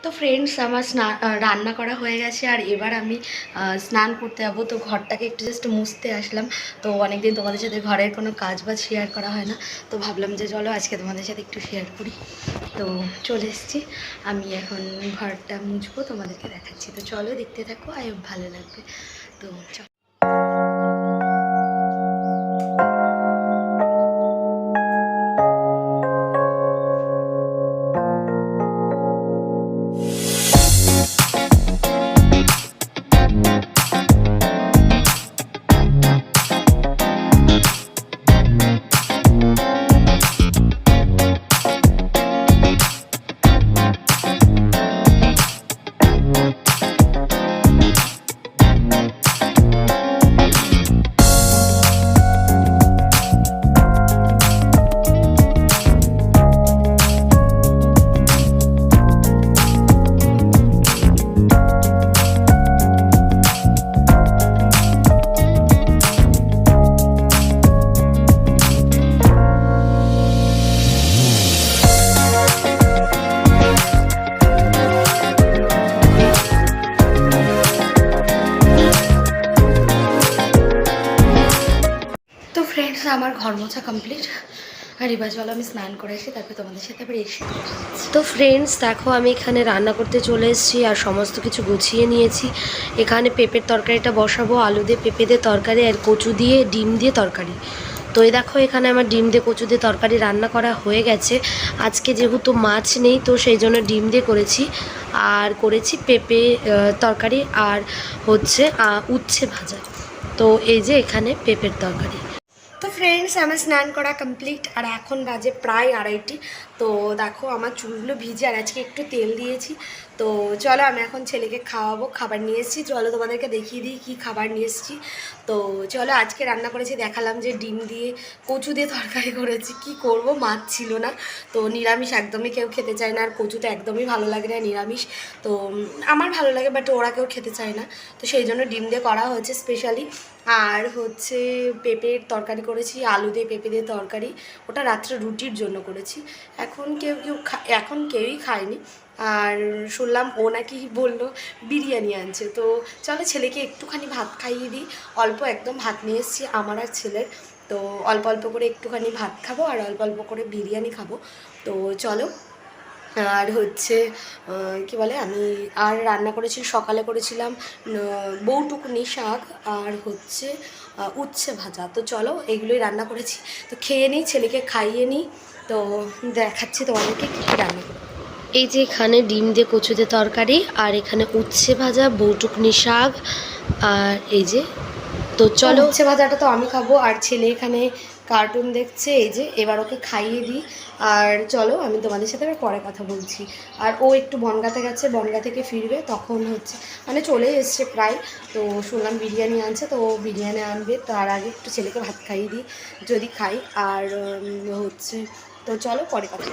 তো ফ্রেন্ডস আমার রান্না করা হয়ে গেছে আর এবার আমি স্নান করতে যাবো। তো ঘরটাকে একটু জাস্ট মুছতে আসলাম। তো অনেকদিন তোমাদের সাথে ঘরের কোনো কাজ বাজ শেয়ার করা হয় না, তো ভাবলাম যে চলো আজকে তোমাদের সাথে একটু শেয়ার করি। তো চলে এসেছি, আমি এখন ঘরটা মুছবো, তোমাদেরকে দেখাচ্ছি। তো চলো দেখতে থাকো, আই ভালো লাগবে। তো চলো। ফ্রেন্ডস আমার ঘর মোছা কমপ্লিট, আর এবার চলো আমি স্নান করে আসি, তারপর তোমাদের সাথে আবার এসে। তো ফ্রেন্ডস দেখো, আমি এখানে রান্না করতে চলে এসেছি আর সমস্ত কিছু গুছিয়ে নিয়েছি। এখানে পেঁপের তরকারিটা বসাবো, আলু দিয়ে পেঁপে দিয়ে তরকারি আর কচু দিয়ে ডিম দিয়ে তরকারি। তো এই দেখো, এখানে আমার ডিম দিয়ে কচু দিয়ে তরকারি রান্না করা হয়ে গেছে। আজকে যেহেতু মাছ নেই, তো সেই জন্য ডিম দিয়ে করেছি, আর করেছি পেঁপে তরকারি আর হচ্ছে উচ্ছে ভাজা। তো এই যে এখানে পেঁপের তরকারি। তো ফ্রেন্ডস আমার স্নান করা কমপ্লিট, আর এখন বাজে প্রায় 2:30। তো দেখো আমার চুলগুলো ভিজে, আর আজকে একটু তেল দিয়েছি। তো চলো আমি এখন ছেলেকে খাওয়াবো, খাবার নিয়ে এসেছি। চলো তোমাদেরকে দেখিয়ে দিই কী খাবার নিয়ে এসেছি। তো চলো, আজকে রান্না করেছি, দেখালাম যে ডিম দিয়ে কচু দিয়ে তরকারি করেছি। কি করব, মাছ ছিল না, তো নিরামিষ একদমই কেউ খেতে চায় না, আর কচুটা একদমই ভালো লাগে না নিরামিষ। তো আমার ভালো লাগে, বাট ওরা কেউ খেতে চায় না, তো সেই জন্য ডিম দিয়ে করা হয়েছে স্পেশালি। আর হচ্ছে পেঁপের তরকারি করেছি, আলু দিয়ে পেঁপে দিয়ে তরকারি, ওটা রাত্রে রুটির জন্য করেছি। এখন এখন কেউই খায়নি। আর শুনলাম ও নাকি বললো বিরিয়ানি আনছে। তো চলো ছেলেকে একটুখানি ভাত খাইয়ে দিই, অল্প একদম ভাত নিয়ে এসেছি আমার আর ছেলের। তো অল্প অল্প করে একটুখানি ভাত খাবো আর অল্প অল্প করে বিরিয়ানি খাবো। তো চলো। আর হচ্ছে কি বলে, আমি আর রান্না করেছি, সকালে করেছিলাম বউটুকুনি শাক আর হচ্ছে উচ্ছে ভাজা। তো চলো এগুলোই রান্না করেছি, তো খেয়ে নিই, ছেলেকে খাইয়ে নিই। তো দেখাচ্ছি তোমাদেরকে কী কী রান্না করি। এই যে এখানে ডিম দিয়ে কচু দিয়ে তরকারি, আর এখানে উচ্ছে ভাজা, বউটুকনি শাক, আর এই যে। তো চলো, উচ্ছে ভাজাটা তো আমি খাবো, আর ছেলে এখানে কার্টুন দেখছে। এই যে এবার ওকে খাইয়ে দিই, আর চলো আমি তোমাদের সাথে আবার পরে কথা বলছি। আর ও একটু বনগাঁতে গেছে, বনগাঁ থেকে ফিরবে, তখন হচ্ছে মানে চলে এসছে প্রায়। তো শুনলাম বিরিয়ানি আনছে, তো ও বিরিয়ানি আনবে, তার আগে একটু ছেলেকে ভাত খাইয়ে দিই যদি খাই। আর হচ্ছে তো চলো পরে কথা।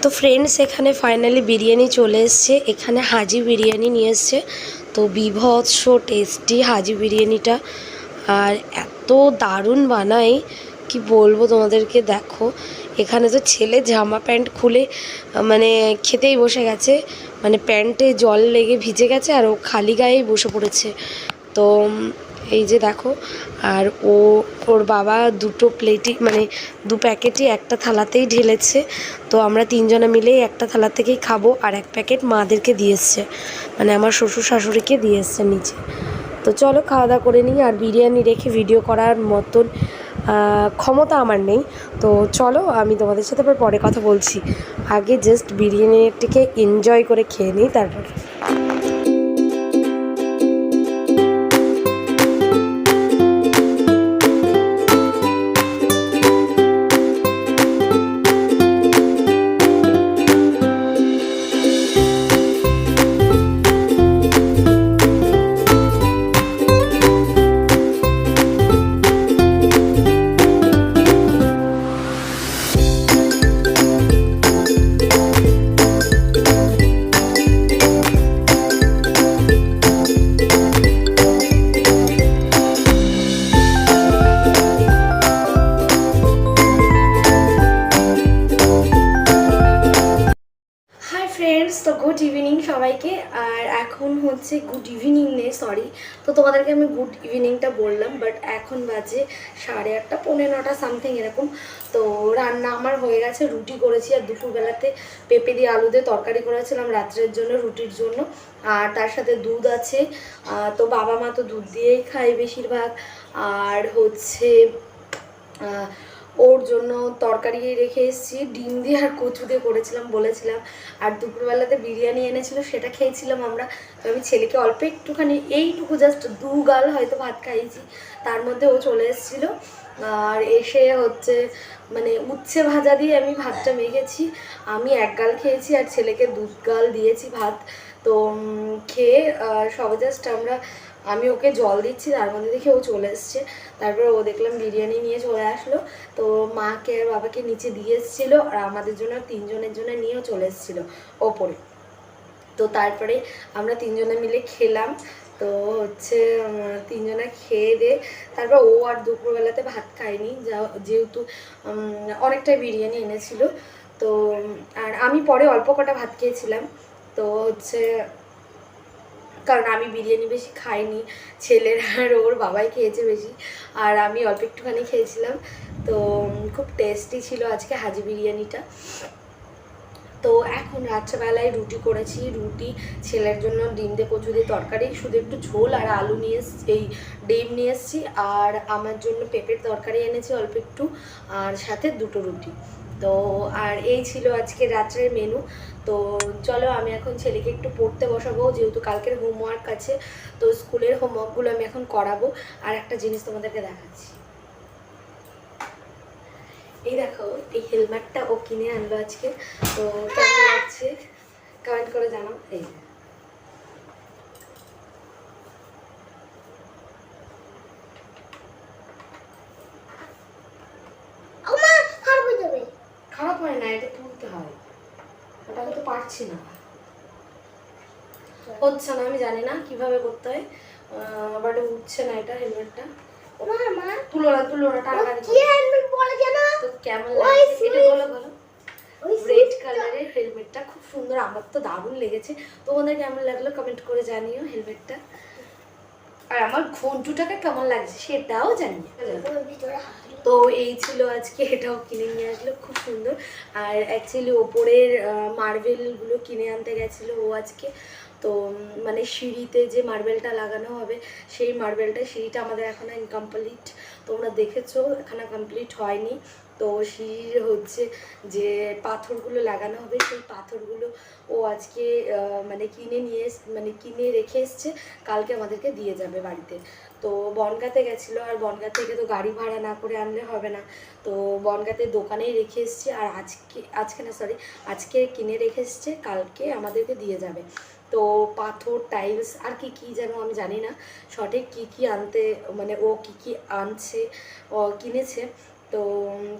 তো ফ্রেন্ডস এখানে ফাইনালি বিরিয়ানি চলে এসছে, এখানে হাজি বিরিয়ানি নিয়ে এসছে। তো বিভৎস টেস্টি হাজি বিরিয়ানিটা, আর এত দারুণ বানায় কি বলবো তোমাদেরকে। দেখো এখানে তো ছেলে জামা প্যান্ট খুলে মানে খেতেই বসে গেছে, মানে প্যান্টে জল লেগে ভিজে গেছে, আর ও খালি গায়েই বসে পড়েছে। তো এই যে দেখো, আর ওর বাবা দুটো প্লেটই মানে দু প্যাকেটই একটা থালাতেই ঢেলেছে। তো আমরা তিনজনে মিলেই একটা থালা থেকেই খাবো, আর এক প্যাকেট মাদেরকে দিয়ে এসছে, মানে আমার শ্বশুর শাশুড়িকে দিয়ে এসছে নিচে। তো চলো খাওয়া দাওয়া করে নিই, আর বিরিয়ানি রেখে ভিডিও করার মতন ক্ষমতা আমার নেই। তো চলো আমি তোমাদের সাথে আবার পরে কথা বলছি, আগে জাস্ট বিরিয়ানিটিকে এনজয় করে খেয়ে নিই তারপর। গুড ইভিনিং সবাইকে। আর এখন হচ্ছে গুড ইভিনিং নেই, সরি। তো তোমাদেরকে আমি গুড ইভিনিংটা বললাম, বাট এখন বাজে 8:30 9:45 সামথিং এরকম। তো রান্না আমার হয়ে গেছে, রুটি করেছি আর দুপুরবেলাতে পেঁপে দিয়ে আলু দিয়ে তরকারি করেছিলাম রাত্রের জন্য, রুটির জন্য। আর তার সাথে দুধ আছে, তো বাবা মা তো দুধ দিয়েই খায় বেশিরভাগ। আর হচ্ছে ওর জন্য তরকারি রেখে এসেছি, ডিম দিয়ে আর কচু দিয়ে করেছিলাম বলেছিলাম। আর দুপুরবেলাতে বিরিয়ানি এনেছিল, সেটা খেয়েছিলাম আমরা। তো আমি ছেলেকে অল্প একটুখানি, এইটুকু জাস্ট 2 গাল হয়তো ভাত খাইয়েছি, তার মধ্যে ও চলে এসেছিলো। আর এসে হচ্ছে মানে উচ্ছে ভাজা দিয়ে আমি ভাতটা মেখেছি, আমি 1 গাল খেয়েছি আর ছেলেকে 2 গাল দিয়েছি ভাত। তো খেয়ে সব জাস্ট আমি ওকে জল দিচ্ছি, তার মধ্যে দেখে ও চলে এসছে। তারপরে ও দেখলাম বিরিয়ানি নিয়ে চলে আসলো, তো মাকে আর বাবাকে নিচে দিয়ে এসেছিলো আর আমাদের জন্য 3 জনের জন্য নিয়েও চলে এসেছিলো ওপরে। তো তারপরে আমরা 3 জনে মিলে খেলাম। তো হচ্ছে 3 জনে খেয়ে দিয়ে তারপর ও আর দুপুরবেলাতে ভাত খায়নি, যেহেতু অনেকটাই বিরিয়ানি এনেছিল। তো আর আমি পরে অল্প কটা ভাত খেয়েছিলাম। তো হচ্ছে কারণ আমি বিরিয়ানি বেশি খাইনি, ছেলের আর ওর বাবাই খেয়েছে বেশি, আর আমি অল্প একটুখানি খেয়েছিলাম। তো খুব টেস্টি ছিল আজকে হাজি বিরিয়ানিটা। তো এখন রাত্রেবেলায় রুটি করেছি, রুটি ছেলের জন্য ডিম দিয়ে কচু দিয়ে তরকারি, শুধু একটু ঝোল আর আলু নিয়ে এই ডিম নিয়ে এসেছি। আর আমার জন্য পেঁপের তরকারি এনেছি অল্প একটু, আর সাথে 2টো রুটি। তো আর এই ছিল আজকে রাত্রের মেনু। তো চলো আমি এখন ছেলেকে একটু পড়তে বসাবো, যেহেতু কালকের হোমওয়ার্ক আছে। তো স্কুলের হোমওয়ার্কগুলো আমি এখন করাবো। আর একটা জিনিস তোমাদেরকে দেখাচ্ছি, এই দেখো এই হেলমেটটা ও কিনে আনলো আজকে। তো কেমন লাগছে কমেন্ট করে জানাও। এই খারাপ হয় না, এটা তুলতে হয়, ওটা তো পারছি না, হচ্ছে না, আমি জানি না কিভাবে করতে হয়, বাট উঠছে না এটা হেলমেটটা। তুলো না টানাটানি তো কেমন লাগছে এটা বলো বলো। রেড কালারের হেলমেটটা খুব সুন্দর, আমার তো দারুণ লেগেছে। তোমাদের কেমন লাগলো কমেন্ট করে জানিও হেলমেটটা। আর আমার ঘন্টুটাকে কেমন লাগছে সেটাও জানিও। তো এই ছিল আজকে, এটাও কিনে নিয়ে আসলো, খুব সুন্দর। আর অ্যাকচুয়ালি ওপরের মার্বেলগুলো কিনে আনতে গেছিলো ও আজকে। তো মানে সিঁড়িতে যে মার্বেলটা লাগানো হবে, সেই সিঁড়িটা আমাদের এখনো ইনকমপ্লিট, তোমরা দেখেছো, এখনো কমপ্লিট হয়নি। তো সিঁড়ির হচ্ছে যে পাথরগুলো লাগানো হবে, সেই পাথরগুলো ও আজকে মানে কিনে রেখে এসছে, কালকে আমাদেরকে দিয়ে যাবে বাড়িতে। তো বনগাঁতে গেছিলো, আর বনগাঁ থেকে তো গাড়ি ভাড়া না করে আনলে হবে না। তো বনগাঁতে দোকানেই রেখে এসছে, আর আজকে কিনে রেখে এসছে, কালকে আমাদেরকে দিয়ে যাবে। তো পাথর টাইলস আর কি যেন আমি জানি না সঠিক কি আনতে, মানে ও কি আনছে, ও কিনেছে। তো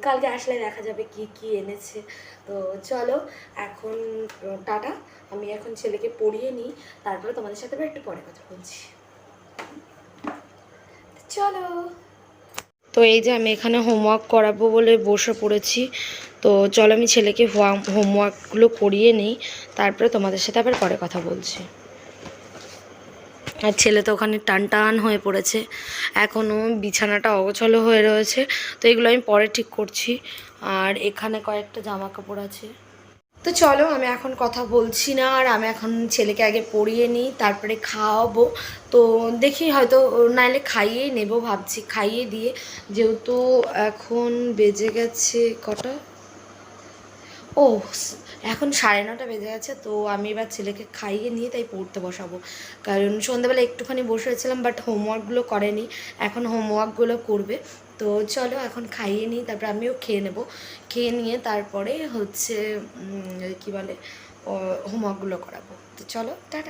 কালকে আসলে দেখা যাবে কি এনেছে। তো চলো এখন টাটা, আমি এখন ছেলেকে পড়িয়ে নিই, তারপরে তোমাদের সাথে একটু পরে কথা বলছি। চলো। তো এই যে আমি এখানে হোমওয়ার্ক করাবো বলে বসে পড়েছি। তো চলো আমি ছেলেকে হোমওয়ার্কগুলো করিয়ে নিই, তারপরে তোমাদের সাথে আবার পরে কথা বলছি। আর ছেলে তো ওখানে টান হয়ে পড়েছে, এখনও বিছানাটা অগোছালো হয়ে রয়েছে। তো এগুলো আমি পরে ঠিক করছি। আর এখানে কয়েকটা জামা কাপড় আছে। তো চলো আমি এখন কথা বলছি না, আর আমি এখন ছেলেকে আগে পড়িয়ে নিই, তারপরে খাওয়াবো। তো দেখি হয়তো নাইলে খাইয়েই নেবো ভাবছি, খাইয়ে দিয়ে, যেহেতু এখন বেজে গেছে কটা, ও এখন 9:30 বেজে গেছে। তো আমি এবার ছেলেকে খাইয়ে নিয়ে তাই পড়তে বসাবো, কারণ সন্ধ্যাবেলা একটুখানি বসেছিলাম, বাট হোমওয়ার্কগুলো করেনি, এখন হোমওয়ার্কগুলো করবে। তো চলো এখন খাইয়ে নিই, তারপরে আমিও খেয়ে নেব, খেয়ে নিয়ে তারপরে হচ্ছে কী বলে হোমওয়ার্কগুলো করাবো। তো চলো টাটা।